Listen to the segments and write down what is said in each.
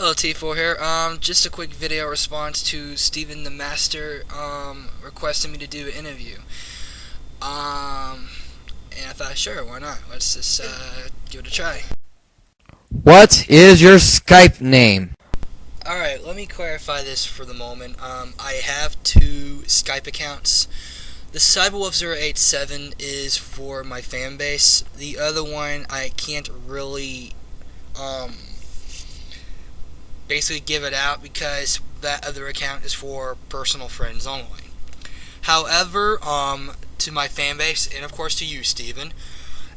Hello, T4 here. Just a quick video response to Steventhemaster requesting me to do an interview. And I thought, sure, why not? Let's just give it a try. What is your Skype name? Alright, let me clarify this for the moment. I have two Skype accounts. The Cyberwolf087 is for my fan base. The other one I can't really basically give it out because that other account is for personal friends only. However, to my fan base, and of course to you, Steven,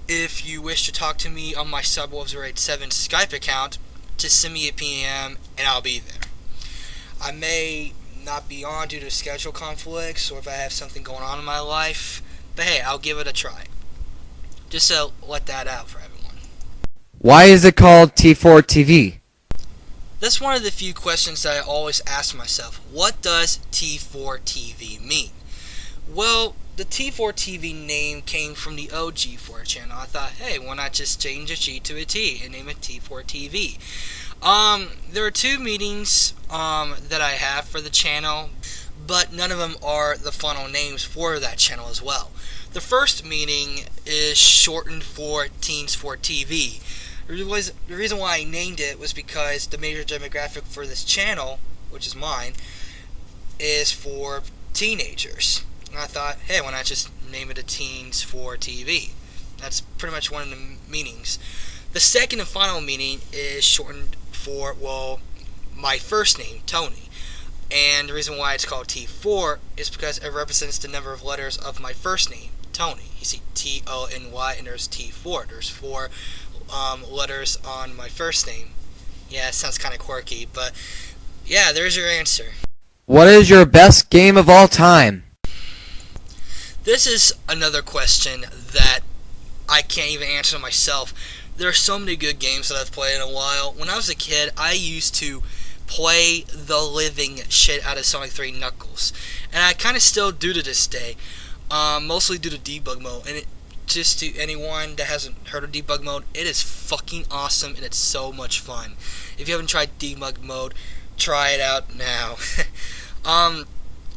if you wish to talk to me on my Cyberwolf087 Skype account, just send me a PM and I'll be there. I may not be on due to schedule conflicts or if I have something going on in my life, but hey, I'll give it a try. Just to let that out for everyone. Why is it called T4-TV? That's one of the few questions that I always ask myself. What does T4-TV mean? Well, the T4-TV name came from the OG4 channel. I thought, hey, why not just change a G to a T and name it T4-TV? There are two meanings that I have for the channel, but none of them are the final names for that channel as well. The first meaning is shortened for Teens for TV. The reason why I named it was because the major demographic for this channel, which is mine, is for teenagers. And I thought, hey, why not just name it a Teens for TV? That's pretty much one of the meanings. The second and final meaning is shortened for, well, my first name, Tony. And the reason why it's called T4 is because it represents the number of letters of my first name, Tony. You see T-O-N-Y and there's T4. There's four letters on my first name. Yeah, it sounds kind of quirky, but yeah, there's your answer. What is your best game of all time? This is another question that I can't even answer myself. There are so many good games that I've played in a while. When I was a kid, I used to play the living shit out of Sonic 3 Knuckles. And I kind of still do to this day. Mostly due to debug mode. And just to anyone that hasn't heard of debug mode, it is fucking awesome and it's so much fun. If you haven't tried debug mode, try it out now.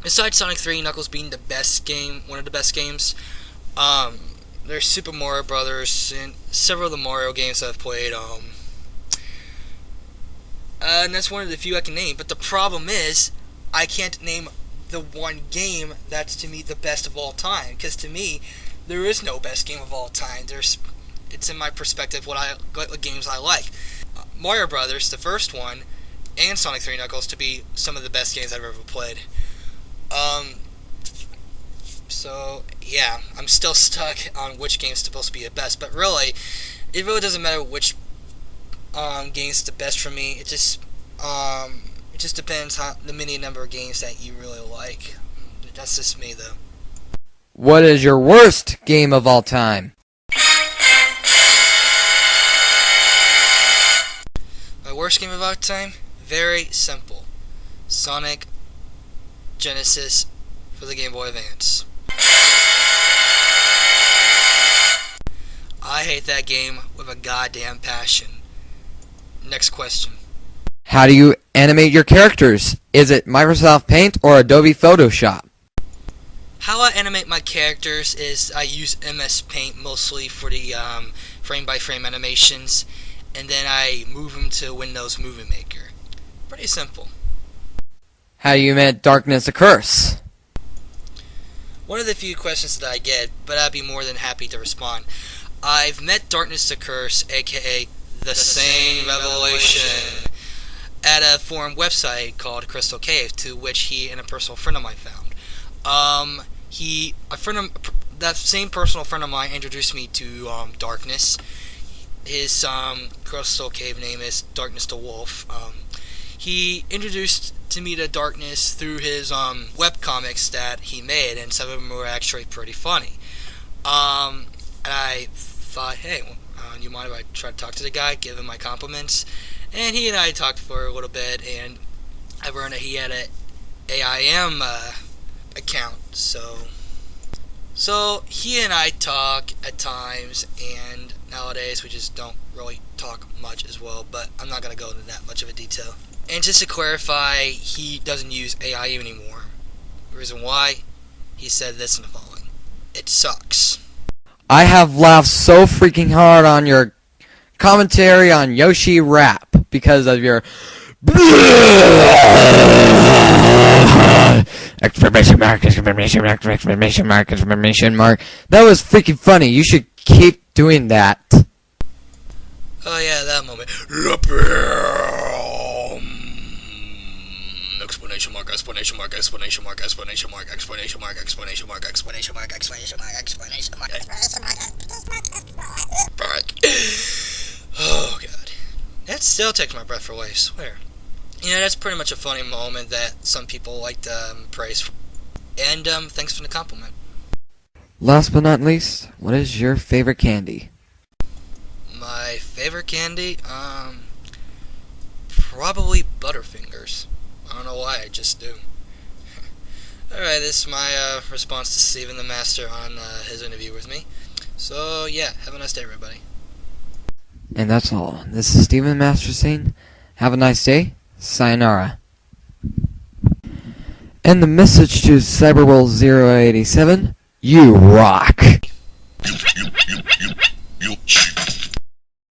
Besides Sonic 3 Knuckles being the best game, one of the best games, there's Super Mario Brothers and several of the Mario games that I've played. And that's one of the few I can name. But the problem is, I can't name the one game that's to me the best of all time. Because to me, there is no best game of all time. It's in my perspective what games I like. Mario Brothers, the first one, and Sonic 3 Knuckles to be some of the best games I've ever played. So yeah, I'm still stuck on which game's supposed to be the best. But really, it really doesn't matter which game's the best for me. It just depends on the many number of games that you really like. That's just me though. What is your worst game of all time? My worst game of all time? Very simple. Sonic Genesis for the Game Boy Advance. I hate that game with a goddamn passion. Next question. How do you animate your characters? Is it Microsoft Paint or Adobe Photoshop? How I animate my characters is I use MS Paint mostly for the frame-by-frame animations, and then I move them to Windows Movie Maker. Pretty simple. How do you make darkness a curse? One of the few questions that I get, but I'd be more than happy to respond. I've met Darkness to Curse, aka The Sane Revelation, at a forum website called Crystal Cave, to which he and a personal friend of mine found. That same personal friend of mine introduced me to Darkness. His Crystal Cave name is Darkness the Wolf. He introduced to me to Darkness through his webcomics that he made, and some of them were actually pretty funny. And I thought, hey, do you mind if I try to talk to the guy, give him my compliments? And he and I talked for a little bit, and I learned that he had an AIM account. So he and I talk at times, and nowadays we just don't really talk much as well, but I'm not going to go into that much of a detail. And just to clarify, he doesn't use AI anymore. The reason why, he said this in the following: it sucks. I have laughed so freaking hard on your commentary on Yoshi Rap because of your exclamation mark, exclamation mark, exclamation mark, exclamation mark. That was freaking funny. You should keep doing that. Oh yeah, that moment. Explanation mark, explanation mark, explanation mark, explanation mark, explanation mark, explanation mark, explanation mark, explanation mark, explanation mark, explanation mark. Oh god. That still takes my breath away, I swear. You know, that's pretty much a funny moment that some people like to praise. And thanks for the compliment. Last but not least, what is your favorite candy? My favorite candy? Probably Butterfingers. I don't know why, I just do. Alright, this is my response to Steventhemaster on his interview with me. So, yeah, have a nice day, everybody. And that's all. This is Steventhemaster saying, have a nice day. Sayonara. And the message to Cyberwolf 087, you rock.